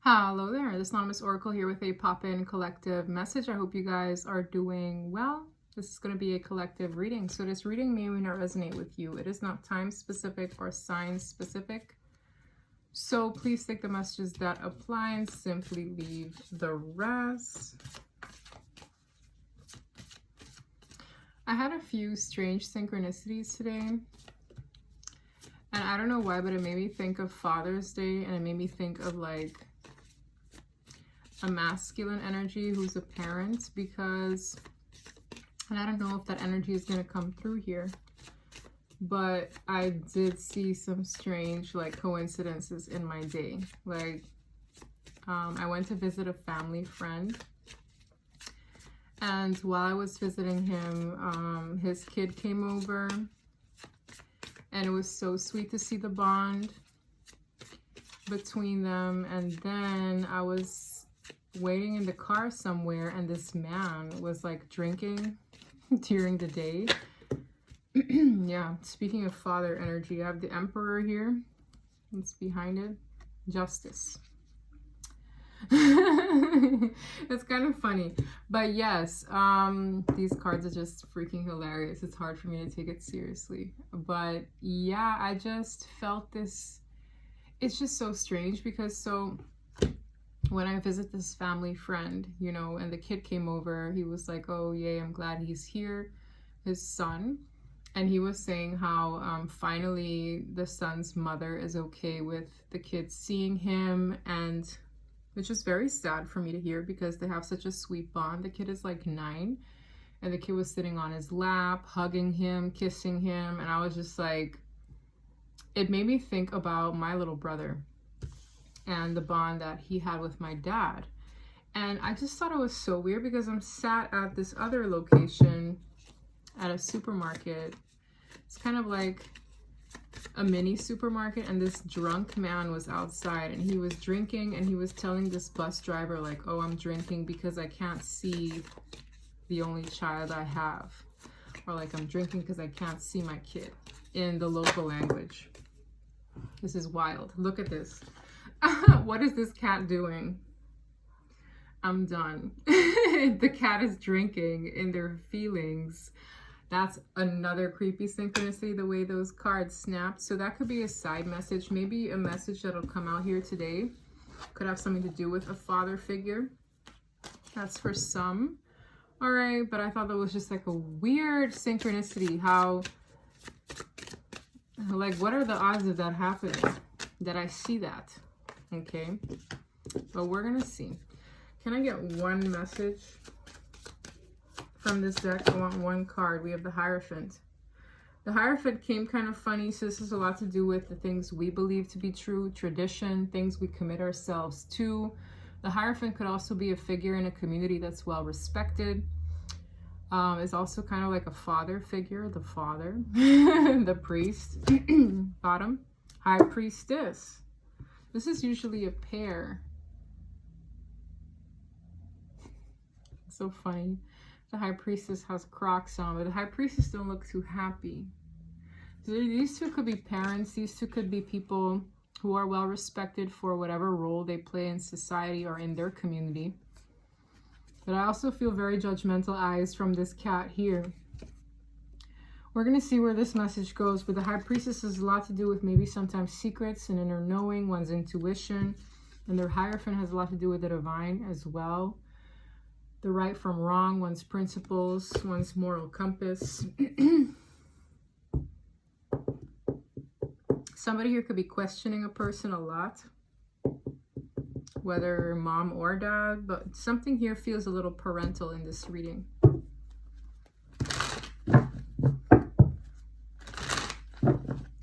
Hello there, this Anonymous Oracle here with a pop-in collective message. I hope you guys are doing well. This is going to be a collective reading, so this reading may or may not resonate with you. It is not time specific or sign specific, so please take the messages that apply and simply leave the rest. I had a few strange synchronicities today, and I don't know why, but it made me think of Father's Day, and it made me think of like a masculine energy who's a parent, because, and I don't know if that energy is going to come through here, but I did see some strange like coincidences in my day. Like I went to visit a family friend, and while I was visiting him, his kid came over, and it was so sweet to see the bond between them. And then I was waiting in the car somewhere, and this man was like drinking during the day. Yeah, speaking of father energy, I have the Emperor here. It's behind it. Justice. It's kind of funny, but yes, these cards are just freaking hilarious. It's hard for me to take it seriously, but yeah, I just felt this. It's just so strange, because so when I visit this family friend, you know, and the kid came over, he was like, oh yay, I'm glad he's here, his son. And he was saying how finally the son's mother is okay with the kid seeing him, and which is very sad for me to hear, because they have such a sweet bond. The kid is like 9, and the kid was sitting on his lap, hugging him, kissing him, and I was just like, it made me think about my little brother and the bond that he had with my dad. And I just thought it was so weird, because I'm sat at this other location at a supermarket. It's kind of like a mini supermarket, and this drunk man was outside, and he was drinking, and he was telling this bus driver like, oh, I'm drinking because I can't see the only child I have, or like, I'm drinking because I can't see my kid, in the local language. This is wild. Look at this. What is this cat doing? I'm done. The cat is drinking in their feelings. That's another creepy synchronicity, the way those cards snapped. So that could be a side message, maybe a message that'll come out here today. Could have something to do with a father figure. That's for some. All right, but I thought that was just like a weird synchronicity. How, like, what are the odds of that happening? That I see that? Okay, but we're gonna see. Can I get one message from this deck? I want one card. We have the Hierophant. The Hierophant came kind of funny, so this has a lot to do with the things we believe to be true, tradition, things we commit ourselves to. The Hierophant could also be a figure in a community that's well respected. It's also kind of like a father figure, the father, the priest, bottom, High Priestess. This is usually a pair. It's so funny. The High Priestess has Crocs on, but the High Priestess don't look too happy. So these two could be parents. These two could be people who are well respected for whatever role they play in society or in their community. But I also feel very judgmental eyes from this cat here. We're going to see where this message goes, but the High Priestess has a lot to do with maybe sometimes secrets and inner knowing, one's intuition. And their Hierophant has a lot to do with the divine as well. The right from wrong, one's principles, one's moral compass. Somebody here could be questioning a person a lot, whether mom or dad, but something here feels a little parental in this reading.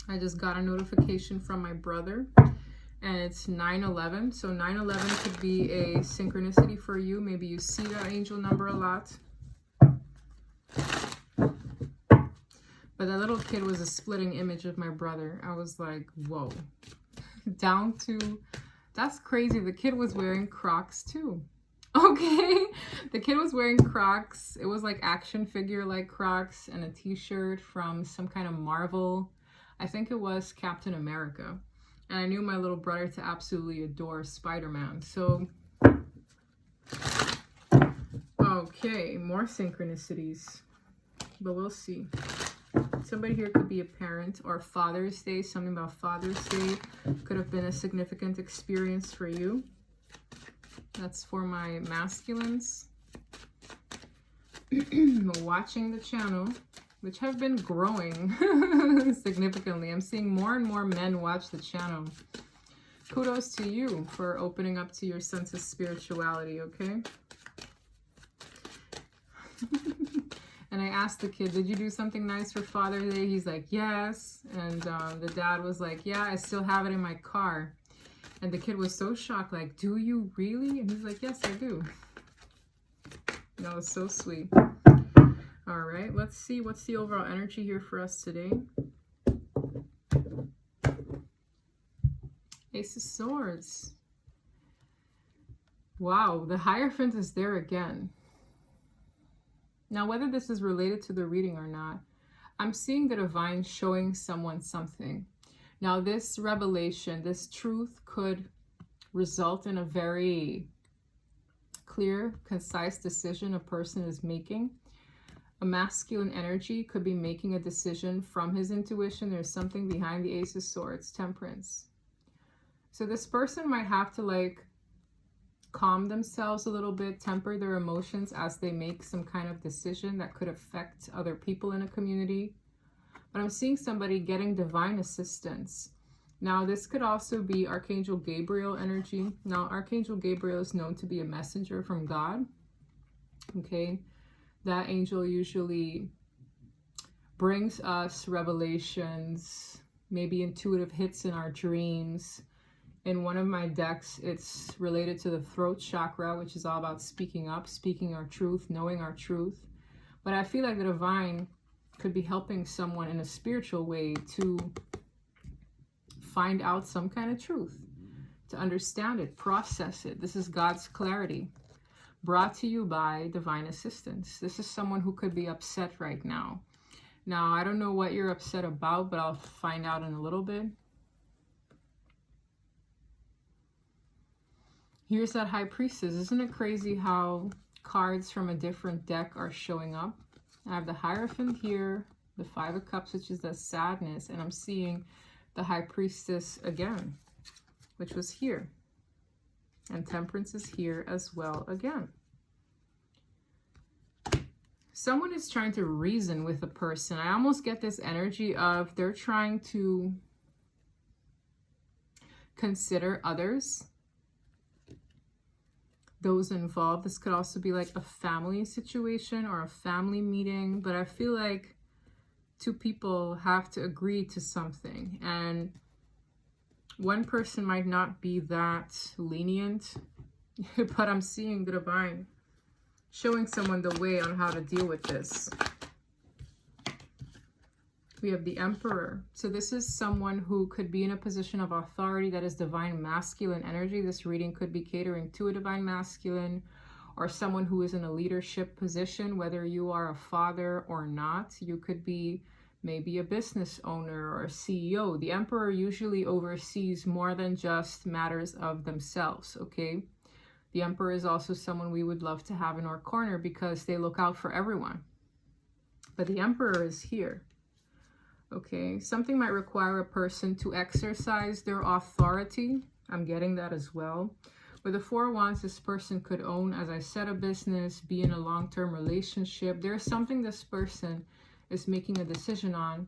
I just got a notification from my brother, and it's 9/11. So 9/11 could be a synchronicity for you. Maybe you see that angel number a lot. But that little kid was a splitting image of my brother. I was like, whoa. Down to, that's crazy. The kid was wearing Crocs too. Okay. The kid was wearing Crocs. It was like action figure like Crocs, and a t-shirt from some kind of Marvel. I think it was Captain America. And I knew my little brother to absolutely adore Spider-Man. So, okay, more synchronicities. But we'll see. Somebody here could be a parent, or Father's Day. Something about Father's Day could have been a significant experience for you. That's for my masculines. Watching the channel, which have been growing significantly. I'm seeing more and more men watch the channel. Kudos to you for opening up to your sense of spirituality, okay? And I asked the kid, did you do something nice for Father's Day? He's like, yes. And the dad was like, yeah, I still have it in my car. And the kid was so shocked, like, do you really? And he's like, yes, I do. That was so sweet. All right, let's see. What's the overall energy here for us today? Ace of Swords. Wow, the Hierophant is there again. Now, whether this is related to the reading or not, I'm seeing the divine showing someone something. Now, this revelation, this truth could result in a very clear, concise decision a person is making. A masculine energy could be making a decision from his intuition. There's something behind the Ace of Swords, Temperance. So this person might have to like calm themselves a little bit, temper their emotions as they make some kind of decision that could affect other people in a community. But I'm seeing somebody getting divine assistance. Now, this could also be Archangel Gabriel energy. Now, Archangel Gabriel is known to be a messenger from God. Okay, that angel usually brings us revelations, maybe intuitive hits in our dreams. In one of my decks, it's related to the throat chakra, which is all about speaking up, speaking our truth, knowing our truth. But I feel like the divine could be helping someone in a spiritual way to find out some kind of truth, to understand it, process it. This is God's clarity, brought to you by divine assistance. This is someone who could be upset right now. Now, I don't know what you're upset about, but I'll find out in a little bit. Here's that High Priestess. Isn't it crazy how cards from a different deck are showing up? I have the Hierophant here, the Five of Cups, which is the sadness, and I'm seeing the High Priestess again, which was here. And Temperance is here as well again. Someone is trying to reason with a person. I almost get this energy of they're trying to consider others, those involved. This could also be like a family situation or a family meeting, but I feel like two people have to agree to something, and one person might not be that lenient, but I'm seeing the divine showing someone the way on how to deal with this. We have the Emperor. So this is someone who could be in a position of authority that is divine masculine energy. This reading could be catering to a divine masculine or someone who is in a leadership position, whether you are a father or not. You could be maybe a business owner or a CEO. The Emperor usually oversees more than just matters of themselves, okay? The Emperor is also someone we would love to have in our corner because they look out for everyone. But the Emperor is here. Okay, something might require a person to exercise their authority. I'm getting that as well. With the Four of Wands, this person could own, as I said, a business, be in a long-term relationship. There's something this person is making a decision on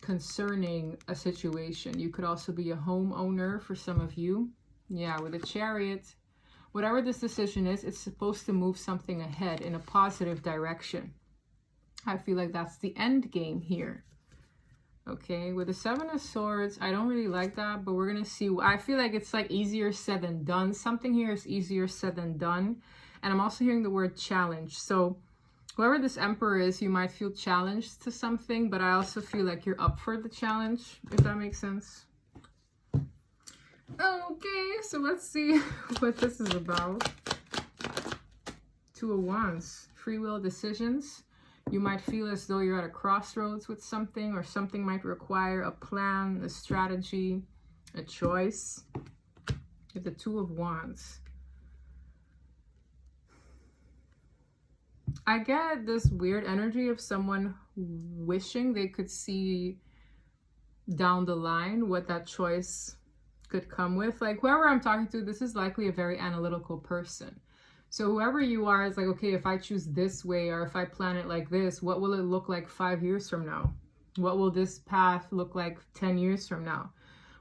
concerning a situation. You could also be a homeowner for some of you. Yeah, with a Chariot. Whatever this decision is, it's supposed to move something ahead in a positive direction. I feel like that's the end game here. Okay, with the Seven of Swords, I don't really like that, but we're going to see. I feel like it's like easier said than done. Something here is easier said than done. And I'm also hearing the word challenge. So whoever this Emperor is, you might feel challenged to something, but I also feel like you're up for the challenge, if that makes sense. Okay, so let's see what this is about. Two of Wands, free will decisions. You might feel as though you're at a crossroads with something, or something might require a plan, a strategy, a choice. With the Two of Wands. I get this weird energy of someone wishing they could see down the line what that choice could come with. Like whoever I'm talking to, this is likely a very analytical person. So whoever you are is like, okay, if I choose this way or if I plan it like this, what will it look like 5 years from now? What will this path look like 10 years from now?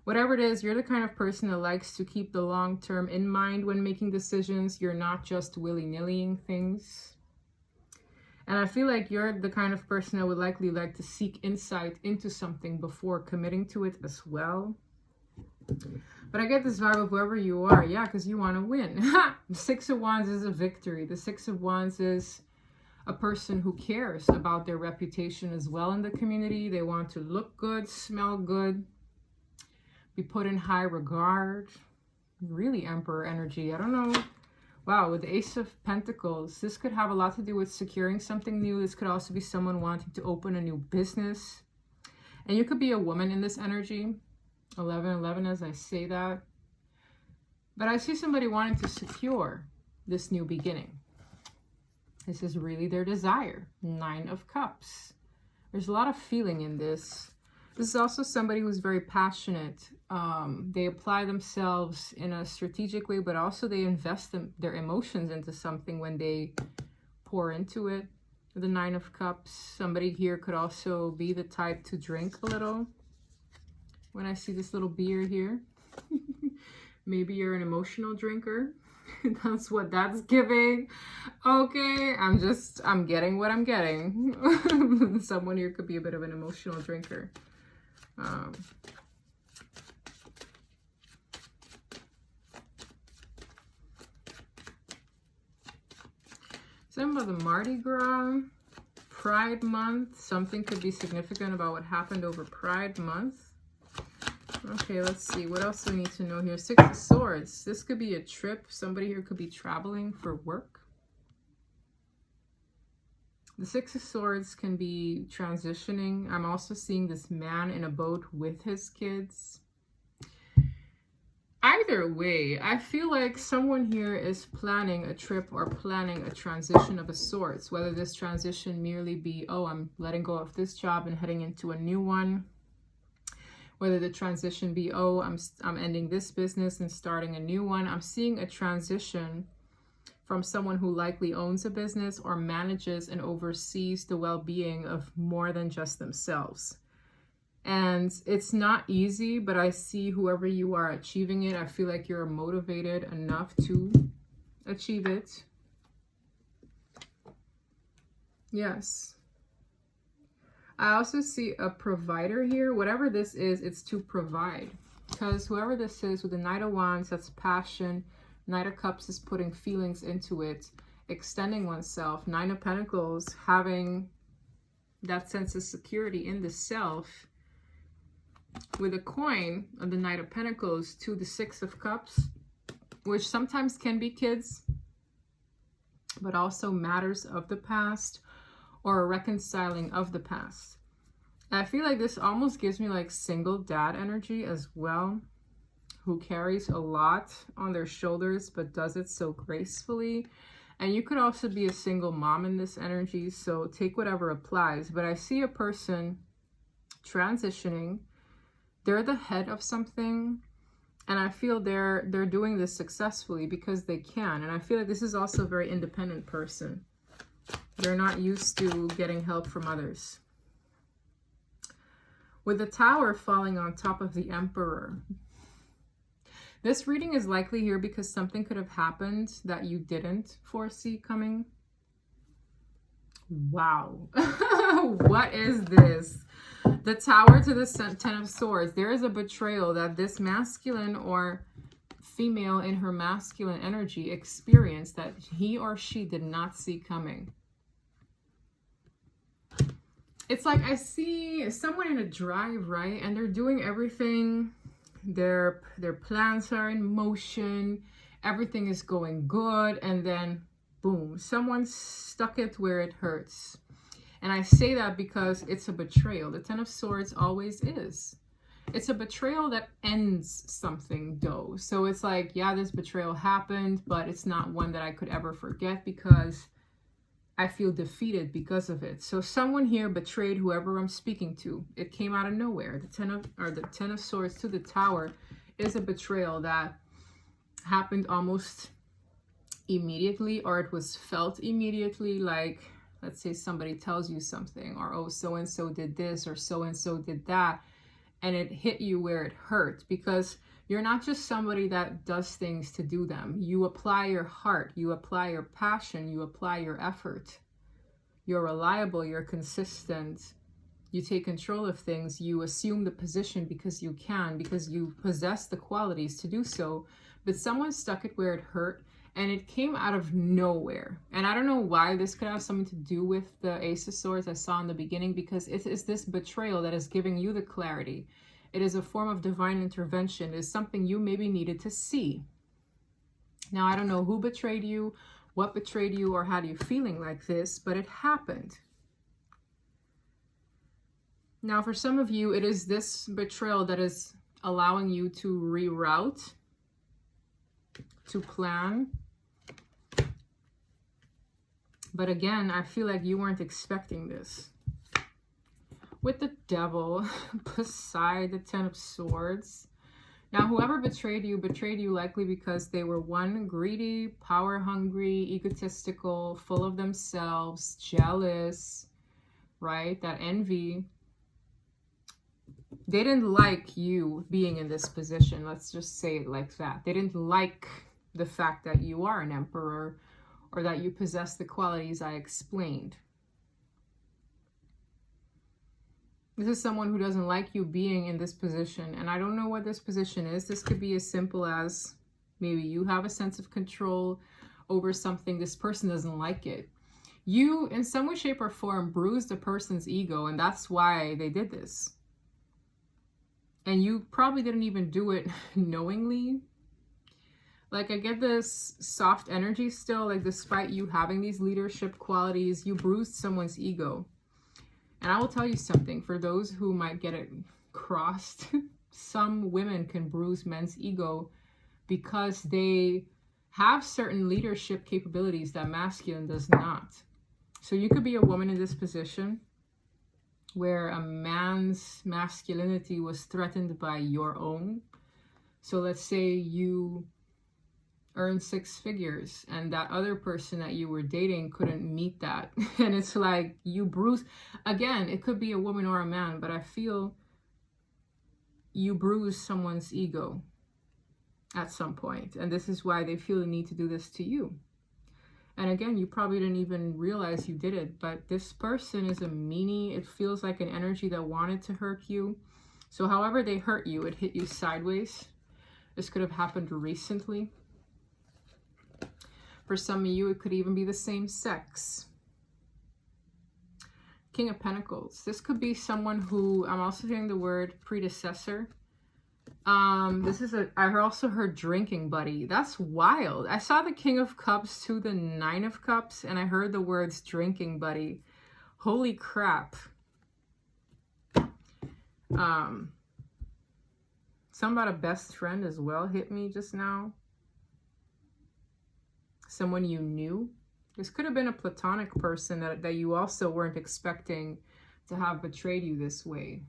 Whatever it is, you're the kind of person that likes to keep the long term in mind when making decisions. You're not just willy-nillying things. And I feel like you're the kind of person that would likely like to seek insight into something before committing to it as well. But I get this vibe of whoever you are, yeah, because you want to win. The Six of Wands is a victory. The Six of Wands is a person who cares about their reputation as well in the community. They want to look good, smell good, be put in high regard. Really Emperor energy. I don't know. Wow, with the Ace of Pentacles, this could have a lot to do with securing something new. This could also be someone wanting to open a new business. And you could be a woman in this energy. 11-11 as I say that. But I see somebody wanting to secure this new beginning. This is really their desire. 9 of Cups. There's a lot of feeling in this. This is also somebody who's very passionate. They apply themselves in a strategic way, but also they invest their emotions into something when they pour into it. The 9 of Cups. Somebody here could also be the type to drink a little. When I see this little beer here. Maybe you're an emotional drinker. That's what that's giving. Okay, I'm getting what I'm getting. Someone here could be a bit of an emotional drinker. Something about the Mardi Gras, Pride Month. Something could be significant about what happened over Pride Month. Okay, let's see. What else do we need to know here? 6 of Swords. This could be a trip. Somebody here could be traveling for work. The 6 of Swords can be transitioning. I'm also seeing this man in a boat with his kids. Either way, I feel like someone here is planning a trip or planning a transition of a sorts. Whether this transition merely be, oh, I'm letting go of this job and heading into a new one. Whether the transition be, oh, I'm ending this business and starting a new one. I'm seeing a transition from someone who likely owns a business or manages and oversees the well-being of more than just themselves. And it's not easy, but I see whoever you are achieving it. I feel like you're motivated enough to achieve it. Yes. I also see a provider here. Whatever this is, it's to provide. Because whoever this is, with the Knight of Wands, that's passion. Knight of Cups is putting feelings into it, extending oneself. 9 of Pentacles, having that sense of security in the self. With a coin of the Knight of Pentacles to the 6 of Cups, which sometimes can be kids, but also matters of the past or a reconciling of the past. And I feel like this almost gives me like single dad energy as well, who carries a lot on their shoulders but does it so gracefully. And you could also be a single mom in this energy, so take whatever applies. But I see a person transitioning. They're the head of something, and I feel they're doing this successfully because they can. And I feel like this is also a very independent person. They're not used to getting help from others. With the Tower falling on top of the Emperor, this reading is likely here because something could have happened that you didn't foresee coming. Wow. What is this? The Tower to the 10 of Swords. There is a betrayal that this masculine or female in her masculine energy experienced that he or she did not see coming. It's like I see someone in a drive, right? And they're doing everything. Their plans are in motion. Everything is going good. And then, boom, someone stuck it where it hurts. And I say that because it's a betrayal. The 10 of Swords always is. it's a betrayal that ends something though. So it's like, yeah, this betrayal happened, but it's not one that I could ever forget because I feel defeated because of it. So someone here betrayed whoever I'm speaking to. It came out of nowhere. The Ten of Swords to the Tower is a betrayal that happened almost immediately, or it was felt immediately. Like, let's say somebody tells you something, or oh, so and so did this, or so and so did that, and it hit you where it hurt, because you're not just somebody that does things to do them. You apply your heart, you apply your passion, you apply your effort. You're reliable, you're consistent, you take control of things, you assume the position because you can, because you possess the qualities to do so. But someone stuck it where it hurt, and it came out of nowhere. And I don't know why this could have something to do with the Ace of Swords I saw in the beginning, because it is this betrayal that is giving you the clarity. It is a form of divine intervention. It is something you maybe needed to see. Now, I don't know who betrayed you, what betrayed you, or had you feeling like this, but it happened. Now, for some of you, it is this betrayal that is allowing you to reroute, to plan. But again, I feel like you weren't expecting this. With the Devil beside the Ten of Swords. Now, whoever betrayed you likely because they were, one, greedy, power hungry, egotistical, full of themselves, jealous, right? That envy. They didn't like you being in this position. Let's just say it like that. They didn't like the fact that you are an emperor, or that you possess the qualities I explained. This is someone who doesn't like you being in this position. And I don't know what this position is. This could be as simple as maybe you have a sense of control over something. This person doesn't like it. You, in some way, shape, or form, bruised a person's ego, and that's why they did this. And you probably didn't even do it knowingly. Like, I get this soft energy still, like despite you having these leadership qualities, you bruised someone's ego. And I will tell you something, for those who might get it crossed, some women can bruise men's ego because they have certain leadership capabilities that masculine does not. So you could be a woman in this position where a man's masculinity was threatened by your own. So let's say you earn 6 figures and that other person that you were dating couldn't meet that. And it's like you bruise. Again, it could be a woman or a man, but I feel you bruise someone's ego at some point. And this is why they feel the need to do this to you. And again, you probably didn't even realize you did it, but this person is a meanie. It feels like an energy that wanted to hurt you. So however they hurt you, it hit you sideways. This could have happened recently. For some of you, it could even be the same sex. King of Pentacles. This could be someone who, I'm also hearing the word predecessor. I also heard drinking buddy. That's wild. I saw the King of Cups to the Nine of Cups, and I heard the words drinking buddy. Holy crap. Something about a best friend as well hit me just now. Someone you knew. This could have been a platonic person that you also weren't expecting to have betrayed you this way.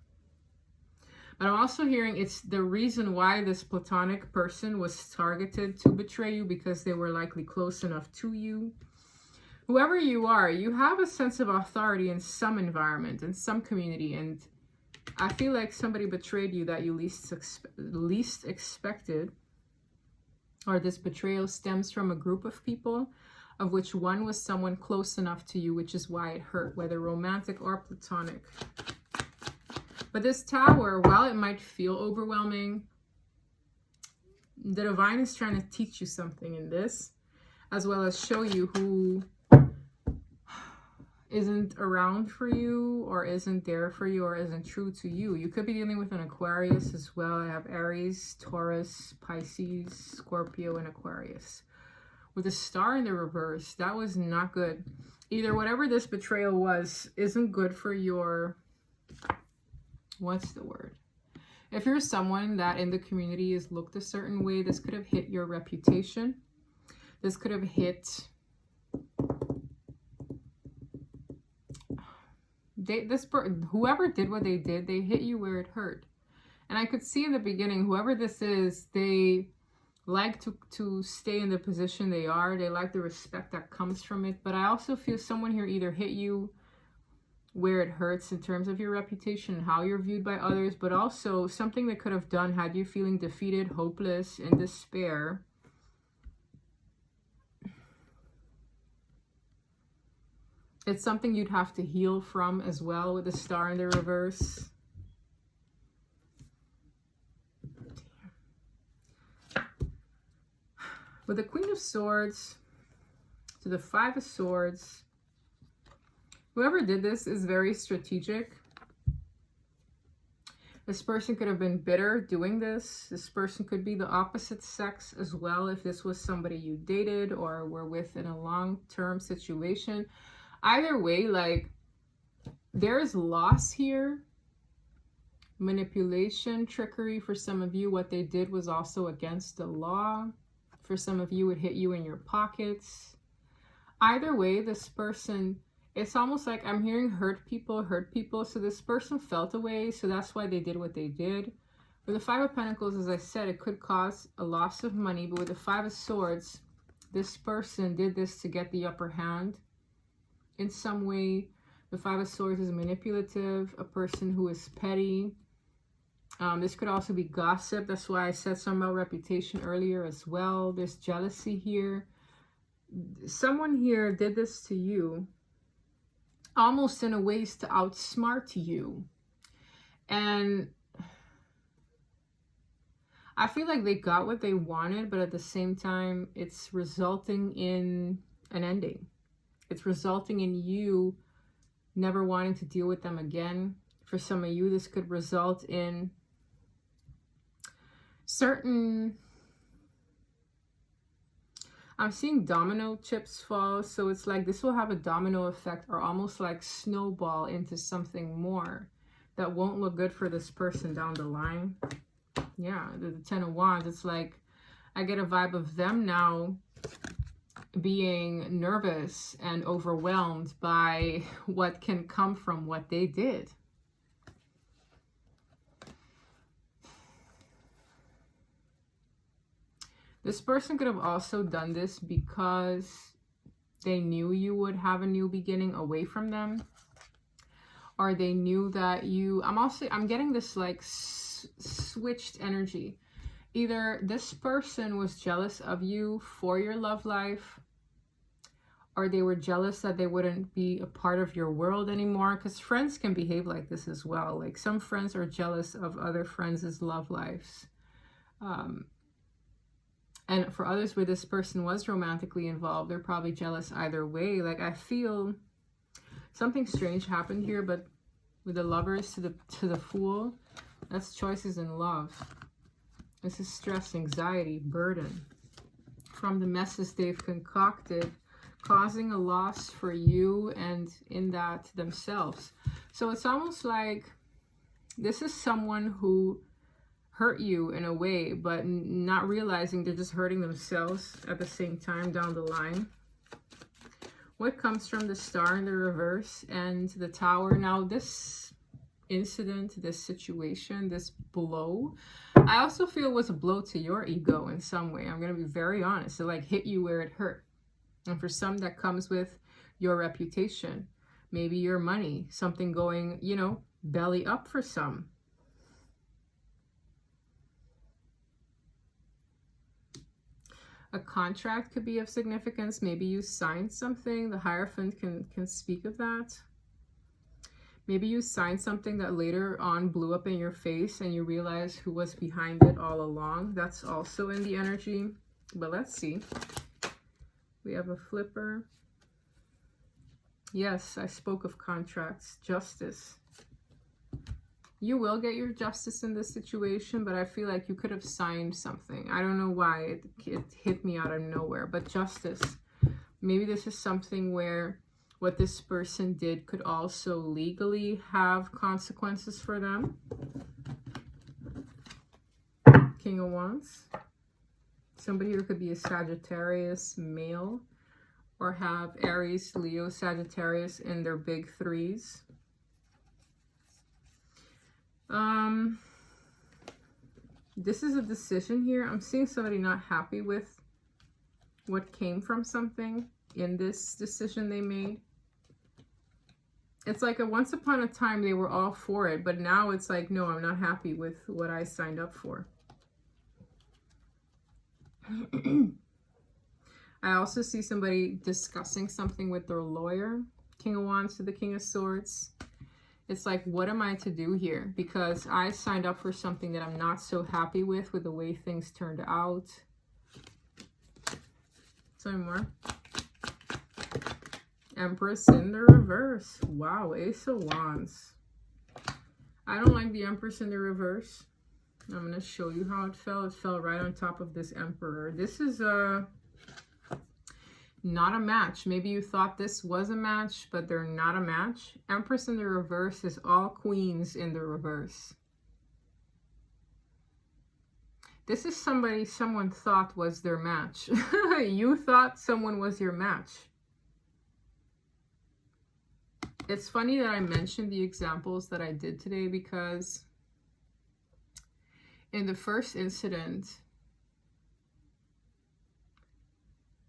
But I'm also hearing it's the reason why this platonic person was targeted to betray you, because they were likely close enough to you. Whoever you are, you have a sense of authority in some environment, in some community, and I feel like somebody betrayed you that you least expected. Or this betrayal stems from a group of people, of which one was someone close enough to you, which is why it hurt, whether romantic or platonic. But this Tower, while it might feel overwhelming, the divine is trying to teach you something in this, as well as show you who isn't around for you, or isn't there for you, or isn't true to you. You could be dealing with an Aquarius as well. I have Aries, Taurus, Pisces, Scorpio, and Aquarius. With a star in the reverse, that was not good. Either whatever this betrayal was isn't good for your, what's the word? If you're someone that in the community is looked a certain way, this could have hit your reputation. This could have hit... whoever did what they did, they hit you where it hurt. And I could see in the beginning, whoever this is, they like to stay in the position they are. They like the respect that comes from it. But I also feel someone here either hit you where it hurts in terms of your reputation, how you're viewed by others, but also something they could have done had you feeling defeated, hopeless, in despair. It's something you'd have to heal from as well with the Star in the reverse. With the Queen of Swords to the Five of Swords, whoever did this is very strategic. This person could have been bitter doing this. This person could be the opposite sex as well if this was somebody you dated or were with in a long-term situation. Either way, like, there's loss here. Manipulation, trickery for some of you. What they did was also against the law. For some of you, it hit you in your pockets. Either way, this person, it's almost like I'm hearing hurt people. So this person felt a way, so that's why they did what they did. With the Five of Pentacles, as I said, it could cause a loss of money. But with the Five of Swords, this person did this to get the upper hand. In some way, the Five of Swords is manipulative, a person who is petty. This could also be gossip. That's why I said something about reputation earlier as well. There's jealousy here. Someone here did this to you almost in a ways to outsmart you. And I feel like they got what they wanted, but at the same time, it's resulting in an ending. It's resulting in you never wanting to deal with them again. For some of you, this could result in certain... I'm seeing domino chips fall. So it's like this will have a domino effect or almost like snowball into something more that won't look good for this person down the line. Yeah, the Ten of Wands. It's like I get a vibe of them now being nervous and overwhelmed by what can come from what they did. This person could have also done this because they knew you would have a new beginning away from them, or they knew that you... I'm getting this like switched energy. Either this person was jealous of you for your love life, or they were jealous that they wouldn't be a part of your world anymore. Because friends can behave like this as well. Like some friends are jealous of other friends' love lives. And for others where this person was romantically involved, they're probably jealous either way. Like I feel something strange happened here, but with the Lovers to the Fool, that's choices in love. This is stress, anxiety, burden from the messes they've concocted, causing a loss for you and in that themselves. So it's almost like this is someone who hurt you in a way, but not realizing they're just hurting themselves at the same time down the line. What comes from the Star in the reverse and the Tower? Now this incident, this situation, this blow, I also feel was a blow to your ego in some way. I'm going to be very honest. It like hit you where it hurt. And for some, that comes with your reputation, maybe your money, something going, you know, belly up for some. A contract could be of significance. Maybe you signed something. The Hierophant can speak of that. Maybe you signed something that later on blew up in your face and you realize who was behind it all along. That's also in the energy. But let's see. We have a Flipper. Yes, I spoke of contracts. Justice. You will get your justice in this situation, but I feel like you could have signed something. I don't know why it hit me out of nowhere, but justice. Maybe this is something where what this person did could also legally have consequences for them. King of Wands. Somebody here could be a Sagittarius male or have Aries, Leo, Sagittarius in their big threes. This is a decision here. I'm seeing somebody not happy with what came from something in this decision they made. It's like once upon a time they were all for it, but now it's like, no, I'm not happy with what I signed up for. I also see somebody discussing something with their lawyer. King of Wands to the King of Swords. It's like, what am I to do here? Because I signed up for something that I'm not so happy with the way things turned out. Tell me more. Empress in the reverse. Wow, Ace of Wands. I don't like the Empress in the reverse. I'm going to show you how it fell. It fell right on top of this Emperor. This is not a match. Maybe you thought this was a match, but they're not a match. Empress in the reverse is all queens in the reverse. This is somebody someone thought was their match. You thought someone was your match. It's funny that I mentioned the examples that I did today because in the first incident,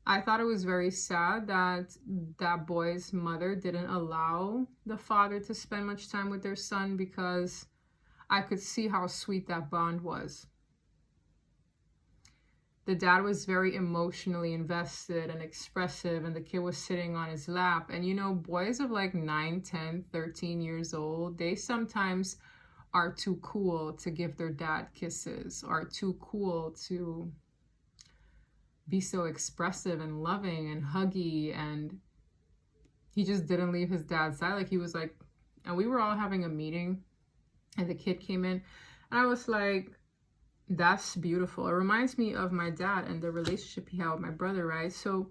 I thought it was very sad that that boy's mother didn't allow the father to spend much time with their son because I could see how sweet that bond was. The dad was very emotionally invested and expressive, and the kid was sitting on his lap. And you know, boys of like 9, 10, 13 years old, they sometimes are too cool to give their dad kisses, are too cool to be so expressive and loving and huggy. And he just didn't leave his dad's side. Like he was like, and we were all having a meeting and the kid came in and I was like, that's beautiful. It reminds me of my dad and the relationship he had with my brother, right? So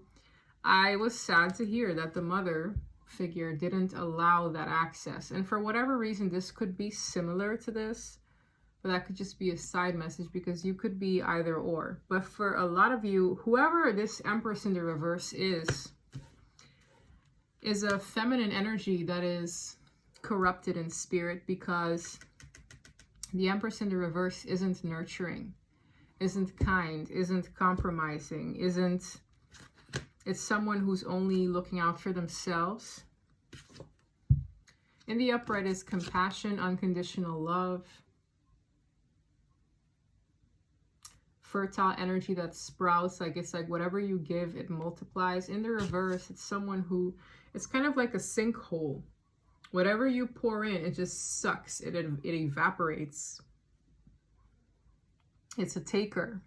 I was sad to hear that the mother figure didn't allow that access. And for whatever reason, this could be similar to this, but that could just be a side message because you could be either or. But for a lot of you, whoever this Empress in the reverse is a feminine energy that is corrupted in spirit because the Empress in the reverse isn't nurturing, isn't kind, isn't compromising, it's someone who's only looking out for themselves. In the upright is compassion, unconditional love, fertile energy that sprouts, like it's like whatever you give, it multiplies. In the reverse, it's someone who, it's kind of like a sinkhole. Whatever you pour in, it just sucks. It evaporates. It's a taker.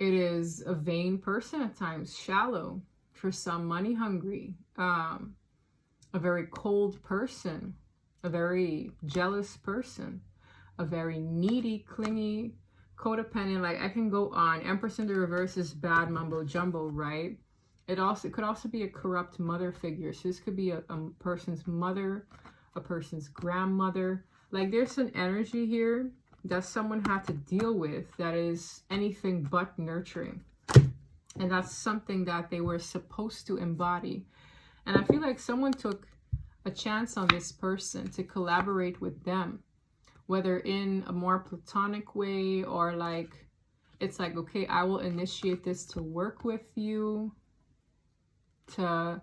It is a vain person at times, shallow. For some, money hungry. A very cold person. A very jealous person. A very needy, clingy, codependent. Like I can go on. Empress in the reverse is bad mumbo jumbo, right? It could also be a corrupt mother figure. So this could be a person's mother, a person's grandmother. Like there's an energy here that someone had to deal with that is anything but nurturing. And that's something that they were supposed to embody. And I feel like someone took a chance on this person to collaborate with them, whether in a more platonic way or like, it's like, okay, I will initiate this to work with you, to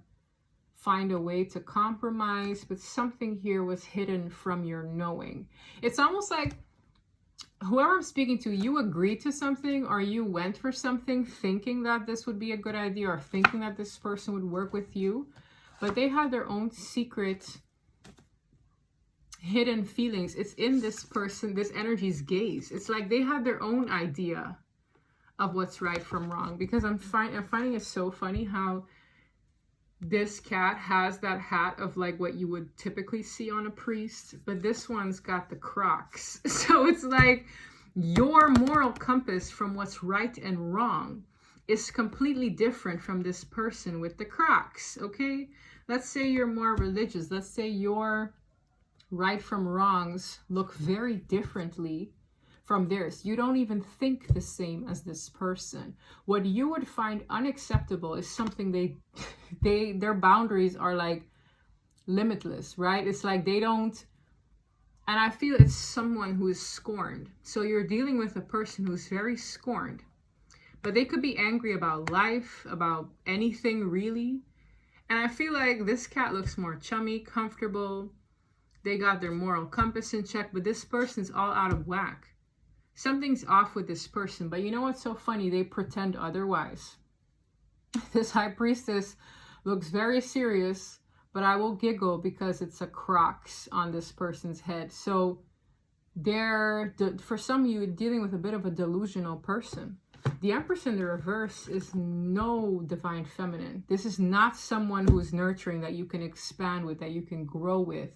find a way to compromise, but something here was hidden from your knowing. It's almost like whoever I'm speaking to, you agreed to something or you went for something thinking that this would be a good idea or thinking that this person would work with you, but they had their own secret hidden feelings. It's in this person, this energy's gaze. It's like they have their own idea of what's right from wrong, because I'm finding it so funny how this cat has that hat of like what you would typically see on a priest, but this one's got the Crocs. So it's like your moral compass from what's right and wrong is completely different from this person with the Crocs, okay? Let's say you're more religious. Let's say your right from wrongs look very differently from theirs. You don't even think the same as this person. What you would find unacceptable is something their boundaries are like limitless, right? It's like they don't, and I feel it's someone who is scorned. So you're dealing with a person who's very scorned, but they could be angry about life, about anything really. And I feel like this cat looks more chummy, comfortable. They got their moral compass in check, but this person's all out of whack. Something's off with this person, but you know what's so funny? They pretend otherwise. This high priestess looks very serious, but I will giggle because it's a crox on this person's head. So for some of you, dealing with a bit of a delusional person. The Empress in the reverse is no divine feminine. This is not someone who is nurturing, that you can expand with, that you can grow with,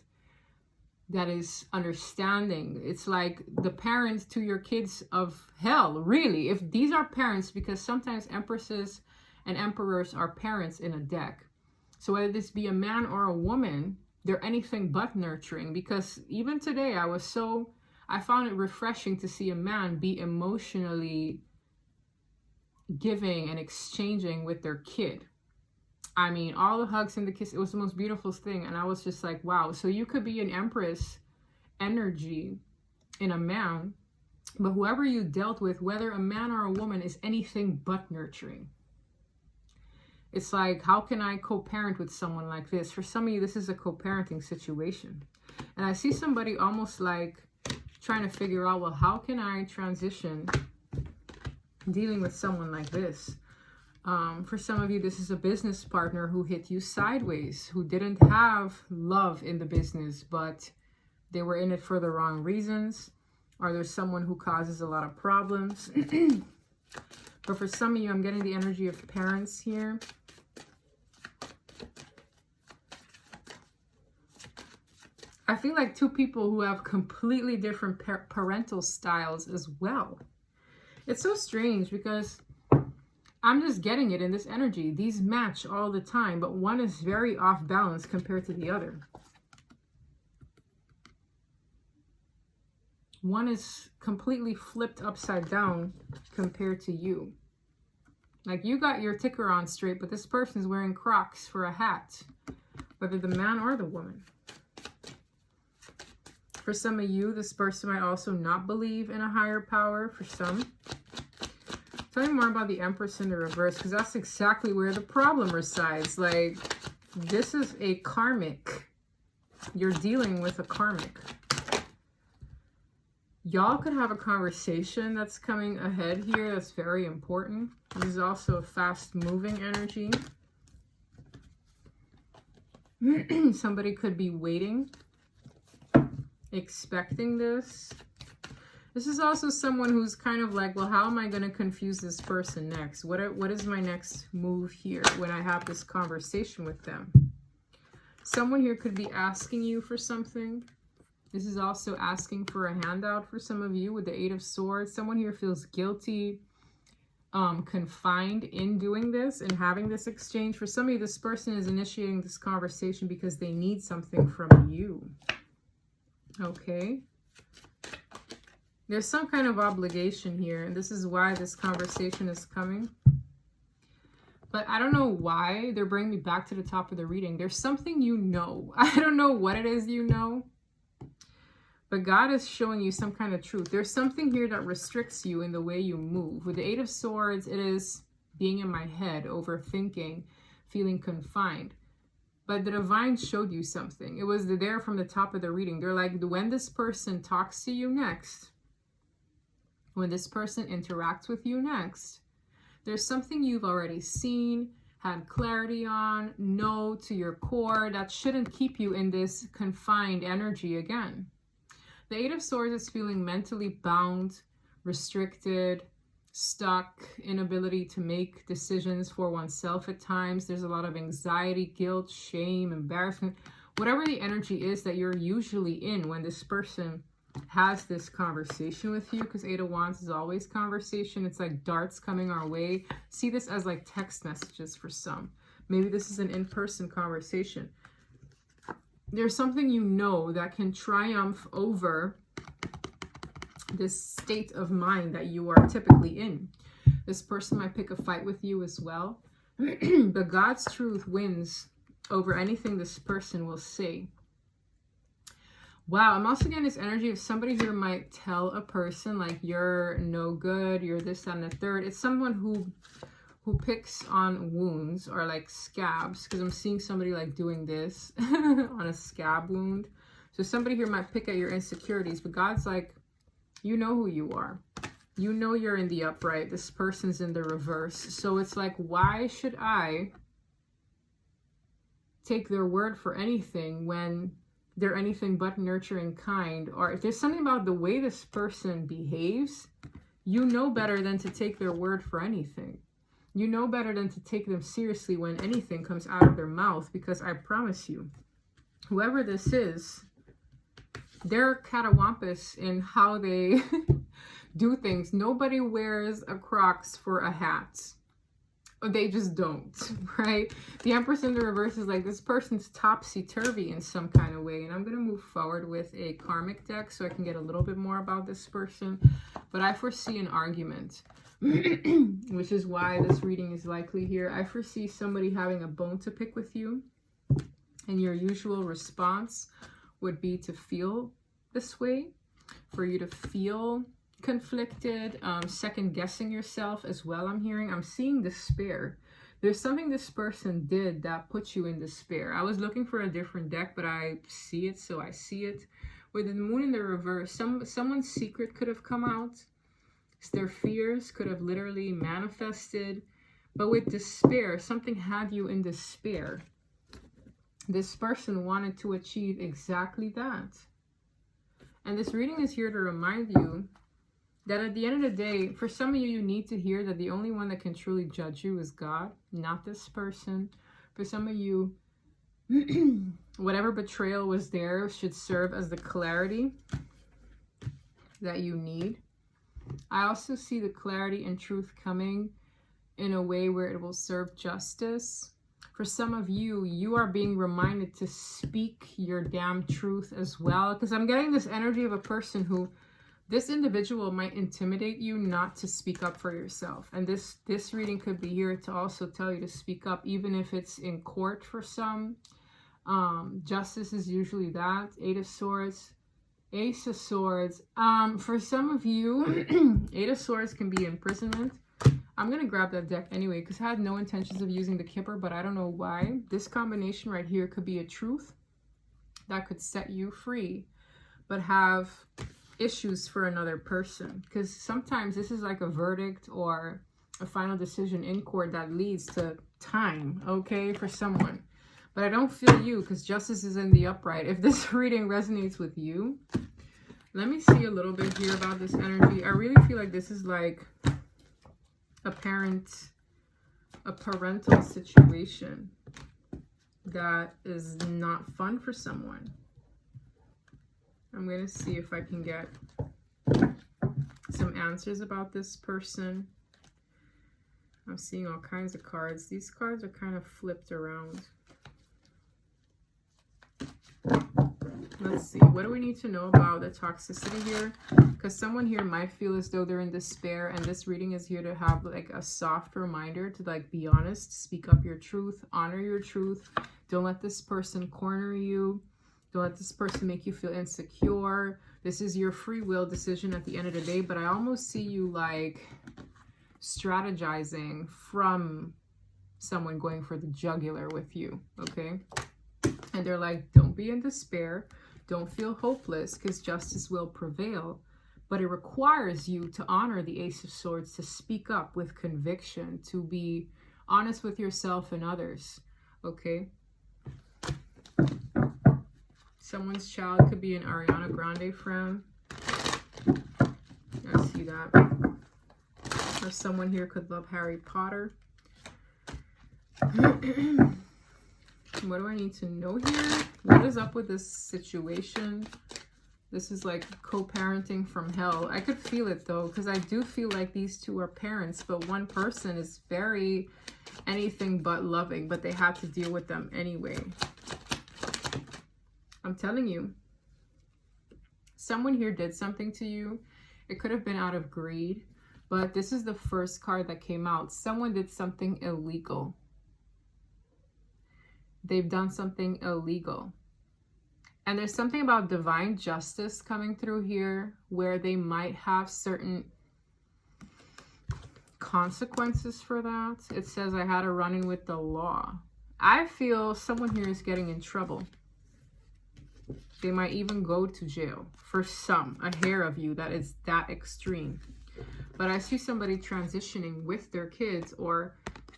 that is understanding. It's like the parents to your kids of hell, really. If these are parents, because sometimes empresses and emperors are parents in a deck. So whether this be a man or a woman, they're anything but nurturing. Because even today, I found it refreshing to see a man be emotionally giving and exchanging with their kid. I mean, all the hugs and the kiss, it was the most beautiful thing. And I was just like, wow. So you could be an Empress energy in a man, but whoever you dealt with, whether a man or a woman, is anything but nurturing. It's like, how can I co-parent with someone like this? For some of you, this is a co-parenting situation. And I see somebody almost like trying to figure out, well, how can I transition dealing with someone like this? For some of you, this is a business partner who hit you sideways, who didn't have love in the business, but they were in it for the wrong reasons. Or there's someone who causes a lot of problems. But for some of you, I'm getting the energy of parents here. I feel like two people who have completely different parental styles as well. It's so strange because I'm just getting it in this energy. These match all the time, but one is very off balance compared to the other. One is completely flipped upside down compared to you. Like, you got your ticker on straight, but this person's wearing Crocs for a hat, whether the man or the woman. For some of you, this person might also not believe in a higher power. For some, tell me more about the Empress in the reverse, because that's exactly where the problem resides. Like, this is a karmic. You're dealing with a karmic. Y'all could have a conversation that's coming ahead here that's very important. This is also a fast-moving energy. Somebody could be waiting, expecting this. This is also someone who's kind of like, well, how am I going to confuse this person next? What is my next move here when I have this conversation with them? Someone here could be asking you for something. This is also asking for a handout for some of you with the Eight of Swords. Someone here feels guilty, confined in doing this and having this exchange. For some of you, this person is initiating this conversation because they need something from you. Okay. There's some kind of obligation here, and this is why this conversation is coming. But I don't know why they're bringing me back to the top of the reading. There's something you know. I don't know what it is you know. But God is showing you some kind of truth. There's something here that restricts you in the way you move. With the Eight of Swords, it is being in my head, overthinking, feeling confined. But the divine showed you something. It was there from the top of the reading. They're like, when this person talks to you next, when this person interacts with you next, there's something you've already seen, had clarity on, know to your core, that shouldn't keep you in this confined energy again. The Eight of Swords is feeling mentally bound, restricted, stuck, inability to make decisions for oneself at times. There's a lot of anxiety, guilt, shame, embarrassment, whatever the energy is that you're usually in when this person has this conversation with you, because Eight of Wands is always conversation. It's like darts coming our way. See this as like text messages for some. Maybe this is an in-person conversation. There's something you know that can triumph over this state of mind that you are typically in. This person might pick a fight with you as well. But God's truth wins over anything this person will say. Wow, I'm also getting this energy of somebody here might tell a person like, you're no good, you're this, that, and the third. It's someone who picks on wounds or like scabs, because I'm seeing somebody like doing this on a scab wound. So somebody here might pick at your insecurities, but God's like, you know who you are. You know you're in the upright. This person's in the reverse. So it's like, why should I take their word for anything when they're anything but nurturing, kind? Or if there's something about the way this person behaves, you know better than to take their word for anything. You know better than to take them seriously when anything comes out of their mouth, because I promise you, whoever this is, they're catawampus in how they do things. Nobody wears a Crocs for a hat. They just don't, right? The Empress in the reverse is like, this person's topsy-turvy in some kind of way. And I'm going to move forward with a karmic deck so I can get a little bit more about this person. But I foresee an argument, which is why this reading is likely here. I foresee somebody having a bone to pick with you. And your usual response would be to feel this way, for you to feel conflicted, second guessing yourself as well. I'm seeing despair. There's something this person did that put you in despair. I was looking for a different deck, but I see it, so I see it. With the moon in the reverse, someone's secret could have come out. Their fears could have literally manifested. But with despair, something had you in despair. This person wanted to achieve exactly that. And this reading is here to remind you that at the end of the day, for some of you, you need to hear that the only one that can truly judge you is God, not this person. For some of you, whatever betrayal was there should serve as the clarity that you need. I also see the clarity and truth coming in a way where it will serve justice. For some of you, you are being reminded to speak your damn truth as well. Because I'm getting this energy of a person who, this individual might intimidate you not to speak up for yourself. And this reading could be here to also tell you to speak up, even if it's in court for some. Justice is usually that. Eight of Swords, Ace of Swords. For some of you, Eight of Swords can be imprisonment. I'm going to grab that deck anyway, because I had no intentions of using the Kipper, but I don't know why. This combination right here could be a truth that could set you free, but have issues for another person. Because sometimes this is like a verdict or a final decision in court that leads to time, okay, for someone. But I don't feel you, because justice is in the upright. If this reading resonates with you, let me see a little bit here about this energy. I really feel like this is like a parental situation that is not fun for someone. I'm going to see if I can get some answers about this person. I'm seeing all kinds of cards. These cards are kind of flipped around. Let's see. What do we need to know about the toxicity here? Because someone here might feel as though they're in despair, and this reading is here to have like a soft reminder to like be honest, speak up your truth, honor your truth. Don't let this person corner you. Don't let this person make you feel insecure. This is your free will decision at the end of the day, but I almost see you like strategizing from someone going for the jugular with you, okay? And they're like, don't be in despair. Don't feel hopeless, because justice will prevail. But it requires you to honor the Ace of Swords, to speak up with conviction, to be honest with yourself and others, okay? Someone's child could be an Ariana Grande fan. I see that. Or someone here could love Harry Potter. What do I need to know here? What is up with this situation? This is like co-parenting from hell. I could feel it though, because I do feel like these two are parents, but one person is very anything but loving, but they had to deal with them anyway. I'm telling you, someone here did something to you, It could have been out of greed, but this is the first card that came out. Someone did something illegal. They've done something illegal. And there's something about divine justice coming through here where they might have certain consequences for that. It says, I had a run-in with the law. I feel someone here is getting in trouble. They might even go to jail for a hair of you that is that extreme. But I see somebody transitioning with their kids or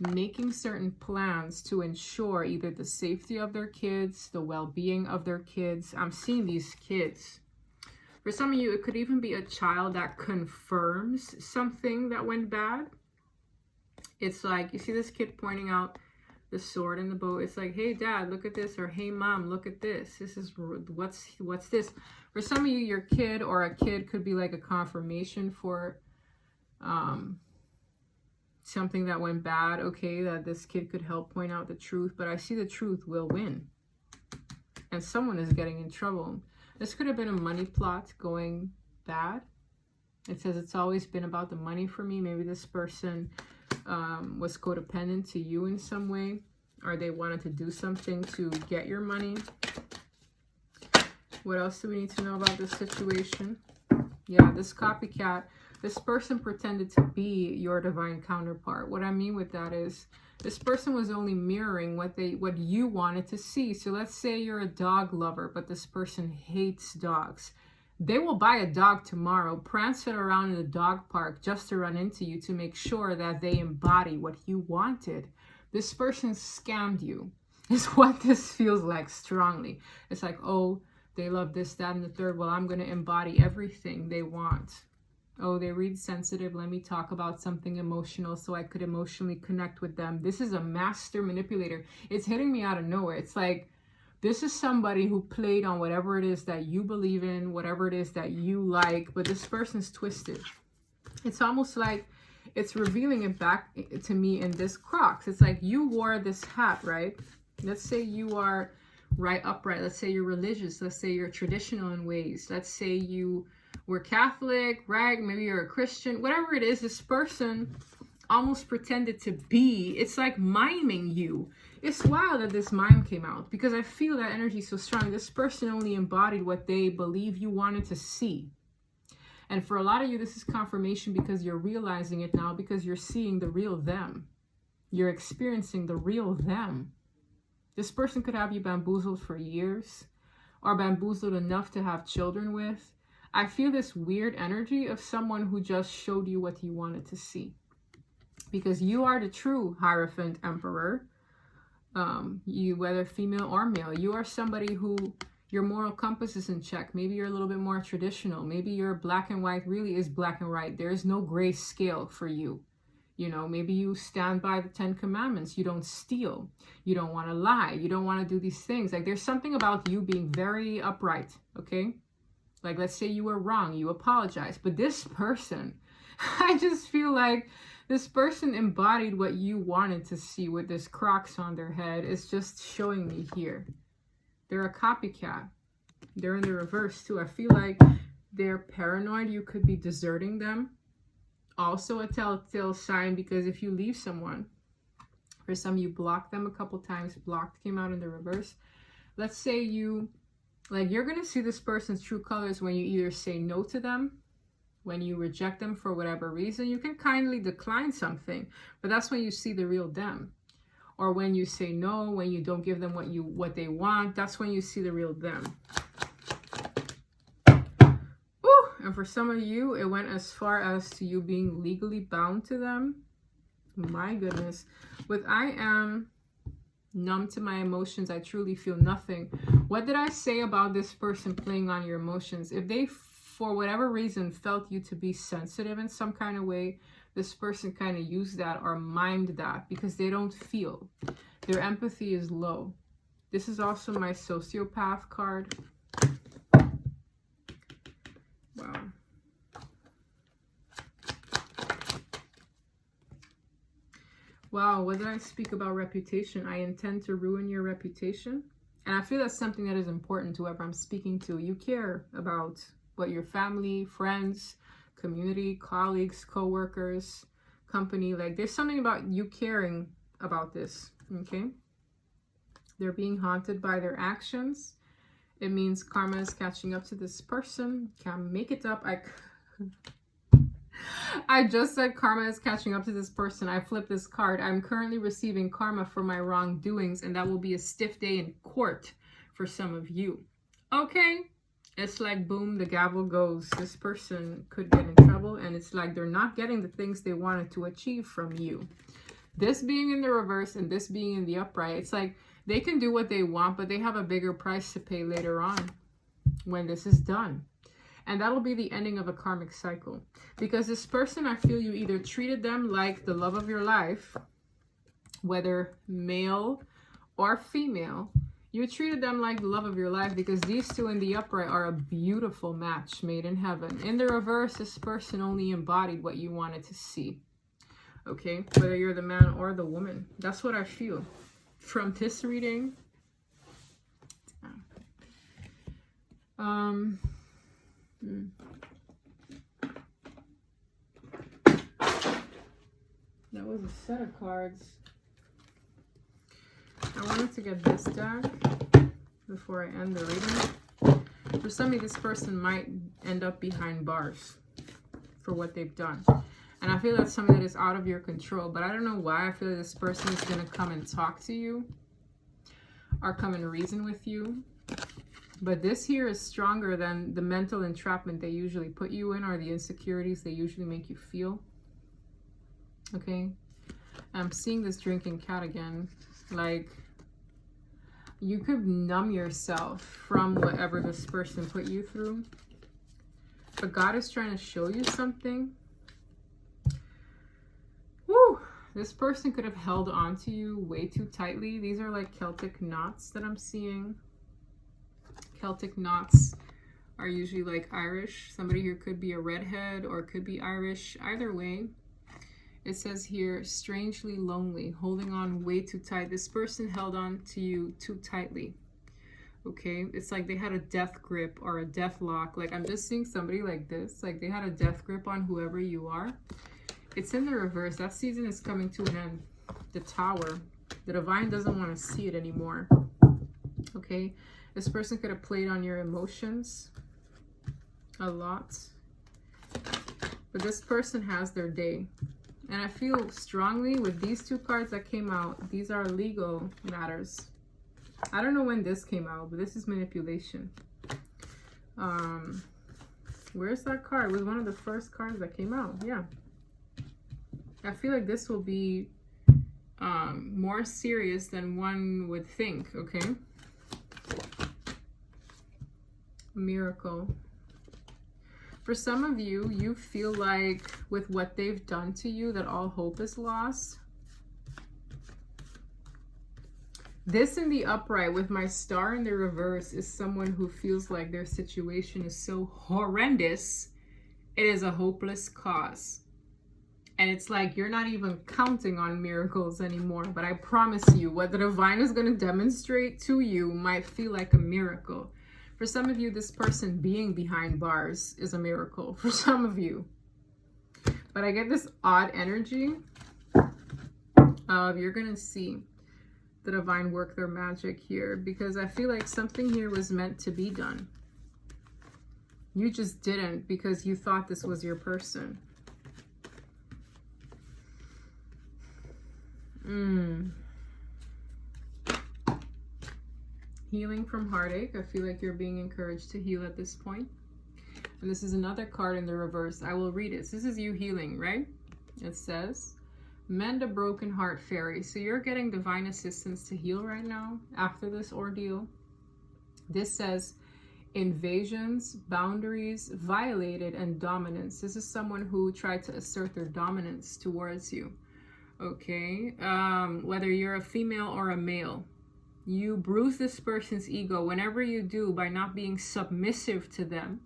making certain plans to ensure either the safety of their kids, the well-being of their kids. I'm seeing these kids. For some of you, it could even be a child that confirms something that went bad. It's like, you see this kid pointing out the sword in the bow. It's like, hey dad, look at this, or hey mom, look at this. This is what's this. For some of you, your kid or a kid could be like a confirmation for something that went bad. Okay, that this kid could help point out the truth, but I see the truth will win. And someone is getting in trouble. This could have been a money plot going bad. It says it's always been about the money for me. Maybe this person was codependent to you in some way, or they wanted to do something to get your money. What else do we need to know about this situation? Yeah, this copycat, this person pretended to be your divine counterpart. What I mean with that is this person was only mirroring what you wanted to see. So let's say you're a dog lover, but this person hates dogs. They will buy a dog tomorrow, prance it around in the dog park just to run into you to make sure that they embody what you wanted. This person scammed you, is what this feels like strongly. It's like, oh, they love this, that, and the third. Well, I'm going to embody everything they want. Oh, they read sensitive. Let me talk about something emotional so I could emotionally connect with them. This is a master manipulator. It's hitting me out of nowhere. It's like, this is somebody who played on whatever it is that you believe in, whatever it is that you like, but this person's twisted. It's almost like it's revealing it back to me in this Crocs. It's like you wore this hat, right? Let's say you are right upright. Let's say you're religious. Let's say you're traditional in ways. Let's say you were Catholic, right? Maybe you're a Christian. Whatever it is, this person almost pretended to be. It's like miming you. It's wild that this mime came out because I feel that energy so strong. This person only embodied what they believe you wanted to see. And for a lot of you, this is confirmation because you're realizing it now, because you're seeing the real them. You're experiencing the real them. This person could have you bamboozled for years or bamboozled enough to have children with. I feel this weird energy of someone who just showed you what you wanted to see. Because you are the true Hierophant Emperor. You, whether female or male, you are somebody who your moral compass is in check. Maybe you're a little bit more traditional. Maybe your black and white really is black and white. There is no gray scale for you. You know, maybe you stand by the 10 Commandments. You don't steal. You don't want to lie. You don't want to do these things. Like, there's something about you being very upright, okay? Like, let's say you were wrong. You apologize. But this person, I just feel like this person embodied what you wanted to see with this Crocs on their head. It's just showing me here. They're a copycat. They're in the reverse too. I feel like they're paranoid. You could be deserting them. Also a telltale sign, because if you leave someone, for some you block them a couple times, blocked came out in the reverse. Let's say you, like, you're going to see this person's true colors when you either say no to them, when you reject them for whatever reason. You can kindly decline something, but that's when you see the real them. Or when you say no, when you don't give them what they want, that's when you see the real them. Ooh, and for some of you, it went as far as to you being legally bound to them. My goodness. With I am numb to my emotions, I truly feel nothing. What did I say about this person playing on your emotions? If they, for whatever reason, felt you to be sensitive in some kind of way, this person kind of used that or mimed that because they don't feel. Their empathy is low. This is also my sociopath card. Wow. Wow, what did I speak about reputation? I intend to ruin your reputation. And I feel that's something that is important to whoever I'm speaking to. You care about what your family, friends, community, colleagues, co-workers, company. Like there's something about you caring about this, okay? They're being haunted by their actions. It means karma is catching up to this person. Can't make it up. I just said karma is catching up to this person. I flipped this card. I'm currently receiving karma for my wrongdoings, and that will be a stiff day in court for some of you. Okay? It's like, boom, the gavel goes. This person could get in trouble, and it's like they're not getting the things they wanted to achieve from you. This being in the reverse and this being in the upright, it's like they can do what they want, but they have a bigger price to pay later on when this is done. And that'll be the ending of a karmic cycle. Because this person, I feel you either treated them like the love of your life, whether male or female, you treated them like the love of your life, because these two in the upright are a beautiful match made in heaven. In the reverse, this person only embodied what you wanted to see. Okay? Whether you're the man or the woman. That's what I feel from this reading. That was a set of cards. I wanted to get this deck before I end the reading. For some of you, this person might end up behind bars for what they've done. And I feel that's something that is out of your control. But I don't know why. I feel like this person is going to come and talk to you or come and reason with you. But this here is stronger than the mental entrapment they usually put you in, or the insecurities they usually make you feel. Okay? I'm seeing this drinking cat again. Like, you could numb yourself from whatever this person put you through. But God is trying to show you something. Woo! This person could have held on to you way too tightly. These are like Celtic knots that I'm seeing. Celtic knots are usually like Irish. Somebody here could be a redhead or could be Irish. Either way, it says here, strangely lonely, holding on way too tight. This person held on to you too tightly. Okay, it's like they had a death grip or a death lock. Like, I'm just seeing somebody like this. Like, they had a death grip on whoever you are. It's in the reverse. That season is coming to an end. The Tower. The divine doesn't want to see it anymore. Okay, this person could have played on your emotions a lot. But this person has their day. And I feel strongly with these two cards that came out, these are legal matters. I don't know when this came out, but this is manipulation. Where's that card? It was one of the first cards that came out. Yeah. I feel like this will be more serious than one would think, okay? Miracle. For some of you, you feel like with what they've done to you that all hope is lost. This in the upright with my star in the reverse is someone who feels like their situation is so horrendous, it is a hopeless cause. And it's like you're not even counting on miracles anymore. But I promise you, what the divine is going to demonstrate to you might feel like a miracle. For some of you, this person being behind bars is a miracle. For some of you. But I get this odd energy of you're going to see the divine work their magic here. Because I feel like something here was meant to be done. You just didn't because you thought this was your person. Healing from heartache. I feel like you're being encouraged to heal at this point. And this is another card in the reverse. I will read it. This is you healing, right? It says, mend a broken heart, fairy. So you're getting divine assistance to heal right now after this ordeal. This says, invasions, boundaries, violated, and dominance. This is someone who tried to assert their dominance towards you. Okay? Whether you're a female or a male. You bruise this person's ego whenever you do by not being submissive to them.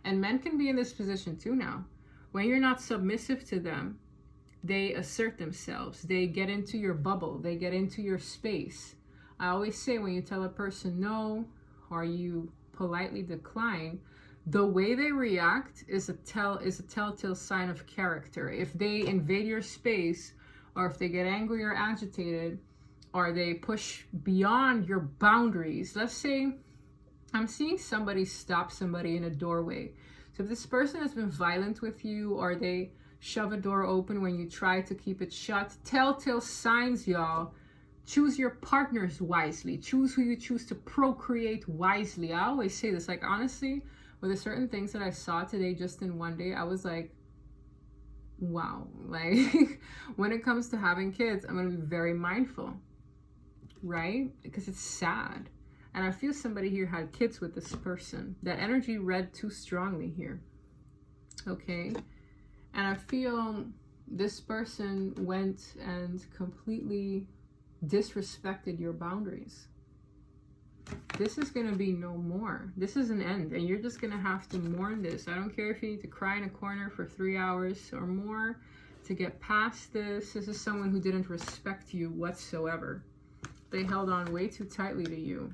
And men can be in this position too now. When you're not submissive to them, they assert themselves. They get into your bubble. They get into your space. I always say when you tell a person no, or you politely decline, The way they react is a telltale sign of character. If they invade your space, or if they get angry or agitated, or they push beyond your boundaries. Let's say I'm seeing somebody stop somebody in a doorway. So if this person has been violent with you, or they shove a door open when you try to keep it shut, telltale signs, y'all. Choose your partners wisely. Choose who you choose to procreate wisely. I always say this, like, honestly, with the certain things that I saw today just in one day, I was like, wow. Like, when it comes to having kids, I'm going to be very mindful, right? Because it's sad. And I feel somebody here had kids with this person. That energy read too strongly here. Okay? And I feel this person went and completely disrespected your boundaries. This is going to be no more. This is an end. And you're just going to have to mourn this. I don't care if you need to cry in a corner for 3 hours or more to get past this. This is someone who didn't respect you whatsoever. They held on way too tightly to you.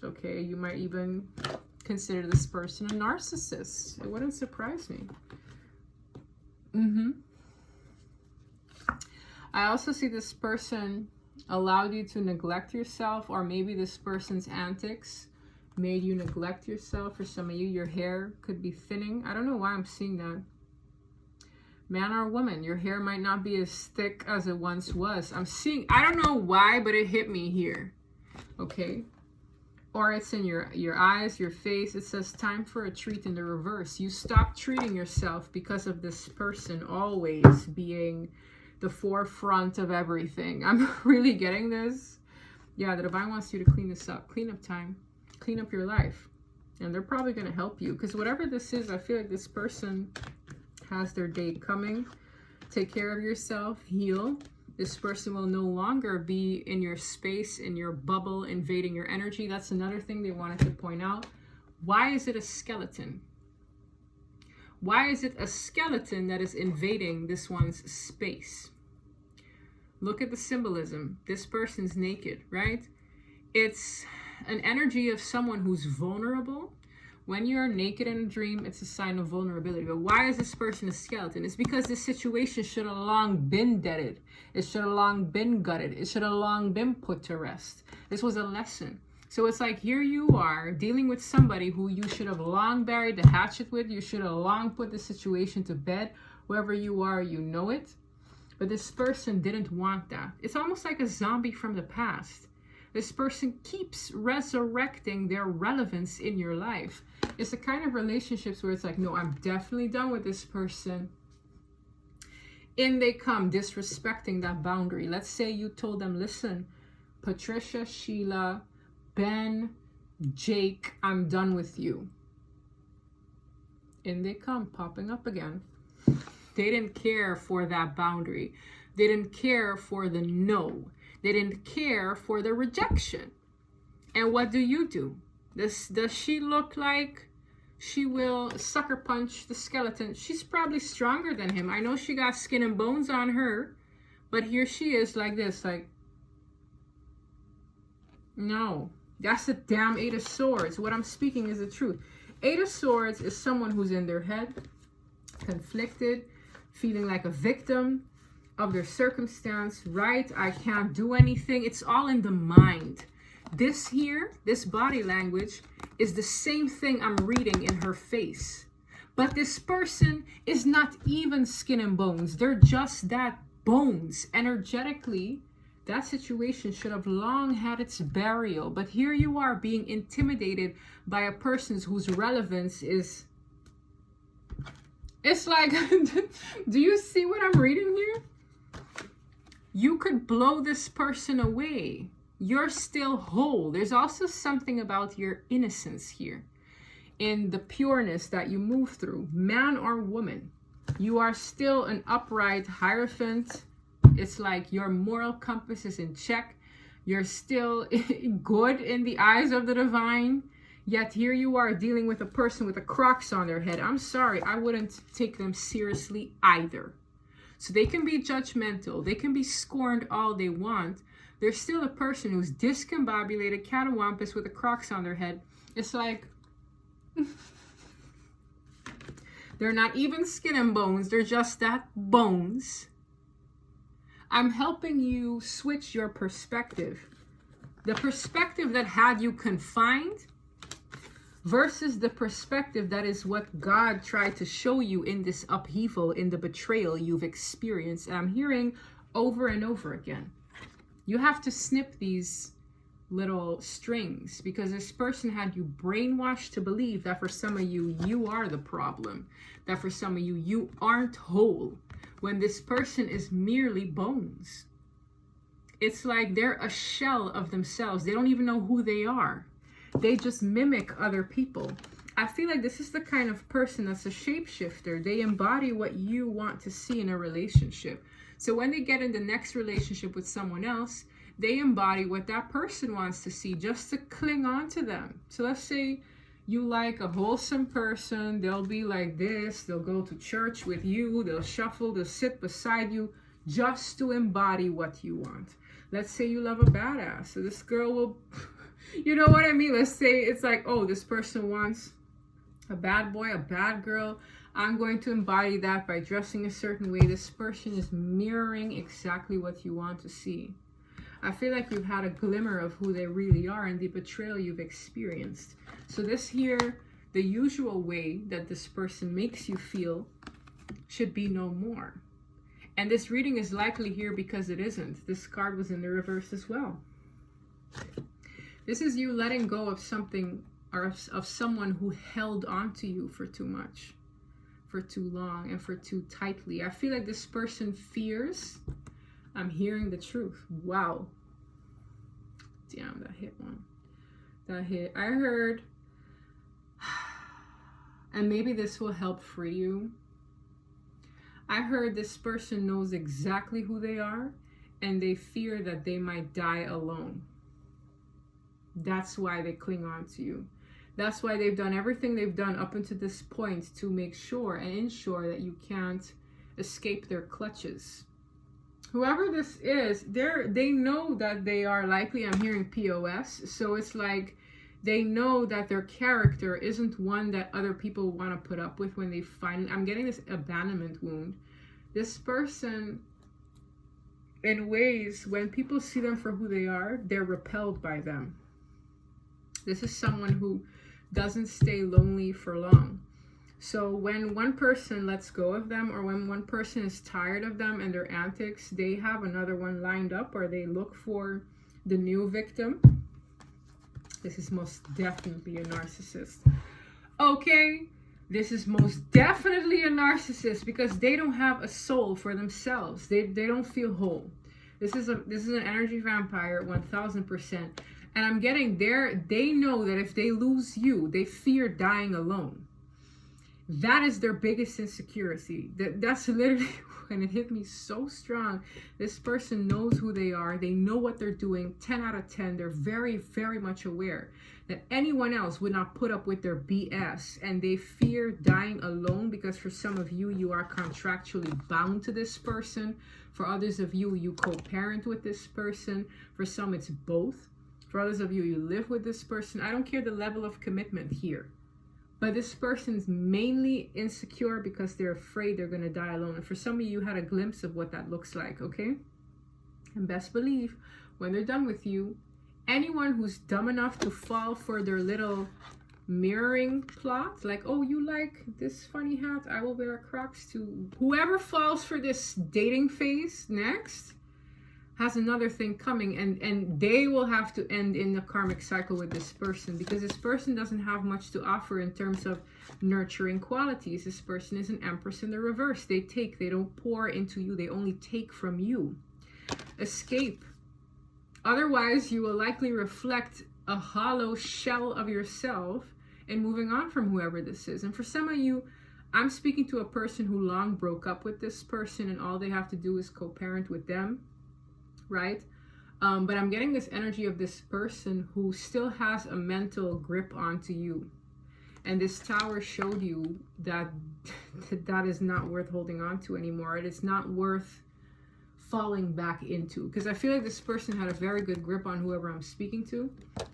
Okay, you might even consider this person a narcissist. It wouldn't surprise me. I also see this person allowed you to neglect yourself, or maybe this person's antics made you neglect yourself. For some of you, your hair could be thinning. I don't know why I'm seeing that. Man or woman, your hair might not be as thick as it once was. I'm seeing, I don't know why, but it hit me here. Okay? Or it's in your eyes, your face. It says time for a treat in the reverse. You stop treating yourself because of this person always being the forefront of everything. I'm really getting this. Yeah, the divine wants you to clean this up. Clean up time. Clean up your life. And they're probably going to help you. Because whatever this is, I feel like this person has their day coming. Take care of yourself. Heal. This person will no longer be in your space, in your bubble, invading your energy. That's another thing they wanted to point out. Why is it a skeleton? Why is it a skeleton that is invading this one's space? Look at the symbolism. This person's naked, right? It's an energy of someone who's vulnerable. When you're naked in a dream, it's a sign of vulnerability. But why is this person a skeleton? It's because this situation should have long been deaded. It should have long been gutted. It should have long been put to rest. This was a lesson. So it's like, here you are dealing with somebody who you should have long buried the hatchet with. You should have long put the situation to bed. Wherever you are, you know it. But this person didn't want that. It's almost like a zombie from the past. This person keeps resurrecting their relevance in your life. It's the kind of relationships where it's like, no, I'm definitely done with this person. In they come, disrespecting that boundary. Let's say you told them, listen, Patricia, Sheila, Ben, Jake, I'm done with you. In they come, popping up again. They didn't care for that boundary. They didn't care for the no. They didn't care for the rejection. And what do? Does she look like she will sucker punch the skeleton? She's probably stronger than him. I know she got skin and bones on her, but here she is like this, like, no. That's the damn Eight of Swords. What I'm speaking is the truth. Eight of Swords is someone who's in their head, conflicted, feeling like a victim of their circumstance, right? I can't do anything. It's all in the mind. This here, this body language, is the same thing I'm reading in her face. But this person is not even skin and bones. They're just that bones. Energetically, that situation should have long had its burial. But here you are being intimidated by a person whose relevance is... It's like, do you see what I'm reading here? You could blow this person away. You're still whole. There's also something about your innocence here, in the pureness that you move through, man or woman. You are still an upright hierophant. It's like your moral compass is in check. You're still good in the eyes of the divine. Yet here you are dealing with a person with a Crocs on their head. I'm sorry, I wouldn't take them seriously either. So they can be judgmental. They can be scorned all they want. There's still a person who's discombobulated, catawampus with a Crocs on their head. It's like, They're not even skin and bones. They're just that, bones. I'm helping you switch your perspective. The perspective that had you confined versus the perspective that is what God tried to show you in this upheaval, in the betrayal you've experienced. And I'm hearing over and over again, you have to snip these little strings, because this person had you brainwashed to believe that for some of you, you are the problem. That for some of you, you aren't whole, when this person is merely bones. It's like they're a shell of themselves. They don't even know who they are. They just mimic other people. I feel like this is the kind of person that's a shapeshifter. They embody what you want to see in a relationship. So when they get in the next relationship with someone else, they embody what that person wants to see, just to cling on to them. So let's say you like a wholesome person. They'll be like this. They'll go to church with you. They'll shuffle. They'll sit beside you just to embody what you want. Let's say you love a badass. So this girl will, you know what I mean? Let's say it's like, oh, this person wants a bad boy, a bad girl. I'm going to embody that by dressing a certain way. This person is mirroring exactly what you want to see. I feel like you've had a glimmer of who they really are and the betrayal you've experienced. So this here, the usual way that this person makes you feel should be no more. And this reading is likely here because it isn't. This card was in the reverse as well. This is you letting go of something, or of someone who held on to you for too much, for too long, and for too tightly. I feel like this person fears. I'm hearing the truth. Wow. Damn, that hit one. That hit. I heard, and maybe this will help free you. I heard this person knows exactly who they are, and they fear that they might die alone. That's why they cling on to you. That's why they've done everything they've done up until this point to make sure and ensure that you can't escape their clutches. Whoever this is, they know that they are likely, I'm hearing POS, so it's like they know that their character isn't one that other people want to put up with when they find, I'm getting this abandonment wound. This person, in ways, when people see them for who they are, they're repelled by them. This is someone who doesn't stay lonely for long. So when one person lets go of them, or when one person is tired of them and their antics, they have another one lined up, or they look for the new victim. This is most definitely a narcissist. Okay, this is most definitely a narcissist because they don't have a soul for themselves. They don't feel whole. This is an energy vampire, 1000%. And I'm getting there. They know that if they lose you, they fear dying alone. That is their biggest insecurity. That's literally when it hit me so strong. This person knows who they are. They know what they're doing. 10 out of 10. They're very, very much aware that anyone else would not put up with their BS. And they fear dying alone because for some of you, you are contractually bound to this person. For others of you, you co-parent with this person. For some, it's both. For others of you, you live with this person. I don't care the level of commitment here. But this person's mainly insecure because they're afraid they're going to die alone. And for some of you, you had a glimpse of what that looks like, okay? And best believe, when they're done with you, anyone who's dumb enough to fall for their little mirroring plot, like, oh, you like this funny hat, I will wear Crocs too. Whoever falls for this dating phase next has another thing coming, and they will have to end in the karmic cycle with this person because this person doesn't have much to offer in terms of nurturing qualities. This person is an empress in the reverse. They take, they don't pour into you, they only take from you. Escape. Otherwise, you will likely reflect a hollow shell of yourself and moving on from whoever this is. And for some of you, I'm speaking to a person who long broke up with this person and all they have to do is co-parent with them. Right? But I'm getting this energy of this person who still has a mental grip onto you. And this tower showed you that that is not worth holding on to anymore. It is not worth falling back into, because I feel like this person had a very good grip on whoever I'm speaking to.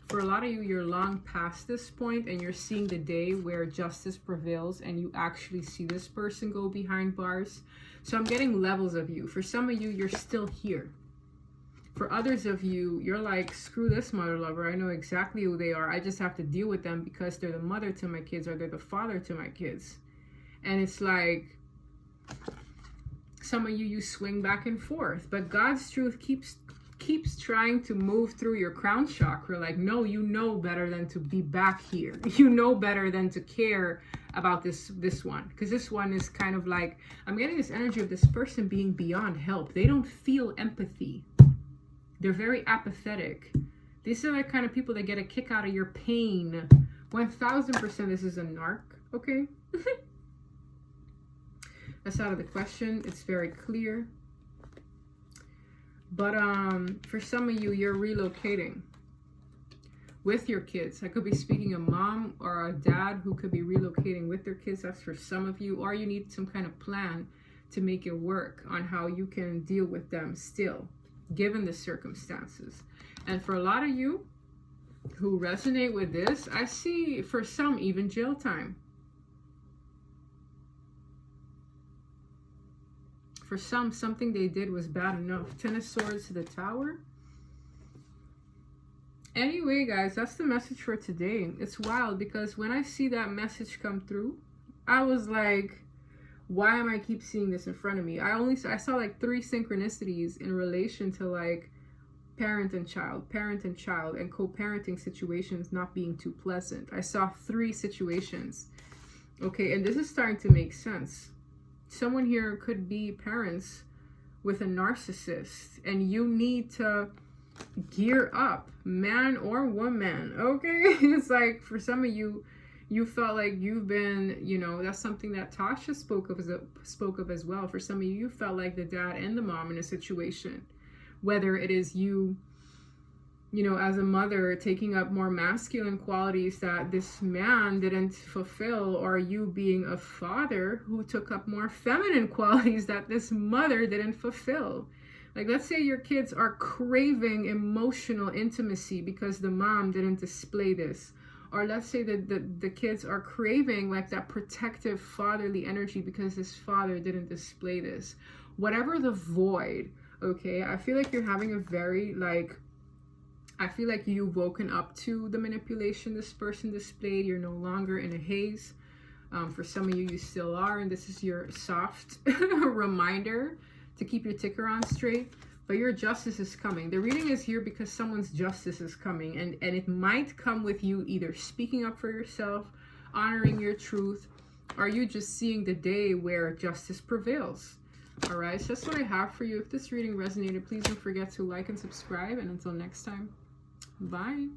For a lot of you, you're long past this point and you're seeing the day where justice prevails and you actually see this person go behind bars. So I'm getting levels of you. For some of you, you're still here. For others of you, you're like, screw this mother lover. I know exactly who they are. I just have to deal with them because they're the mother to my kids or they're the father to my kids. And it's like, some of you, you swing back and forth. But God's truth keeps trying to move through your crown chakra. Like, no, you know better than to be back here. You know better than to care about this one. Because this one is kind of like, I'm getting this energy of this person being beyond help. They don't feel empathy. They're very apathetic. These are the kind of people that get a kick out of your pain. 1000% this is a NARC, okay? That's out of the question. It's very clear. But for some of you, you're relocating with your kids. I could be speaking a mom or a dad who could be relocating with their kids. That's for some of you. Or you need some kind of plan to make it work on how you can deal with them still, given the circumstances. And for a lot of you who resonate with this, I see for some even jail time. For some, something they did was bad enough. 10 of Swords to the Tower. Anyway, guys, that's the message for today. It's wild because when I see that message come through, I was like, why am I keep seeing this in front of me? I saw like 3 synchronicities in relation to like parent and child, and co-parenting situations not being too pleasant. I saw 3 situations. Okay, and this is starting to make sense. Someone here could be parents with a narcissist, and you need to gear up, man or woman, okay? It's like for some of you, you felt like you've been, you know, that's something that Tasha spoke of as well. For some of you, you felt like the dad and the mom in a situation, whether it is you know, as a mother taking up more masculine qualities that this man didn't fulfill, or you being a father who took up more feminine qualities that this mother didn't fulfill. Like, let's say your kids are craving emotional intimacy because the mom didn't display this. Or let's say that the kids are craving like that protective fatherly energy because this father didn't display this. Whatever the void, okay? I feel like you're having a very like, I feel like you've woken up to the manipulation this person displayed. You're no longer in a haze. For some of you, you still are. And this is your soft reminder to keep your ticker on straight. But your justice is coming. The reading is here because someone's justice is coming. And it might come with you either speaking up for yourself, honoring your truth, or you just seeing the day where justice prevails. All right, so that's what I have for you. If this reading resonated, please don't forget to like and subscribe. And until next time, bye.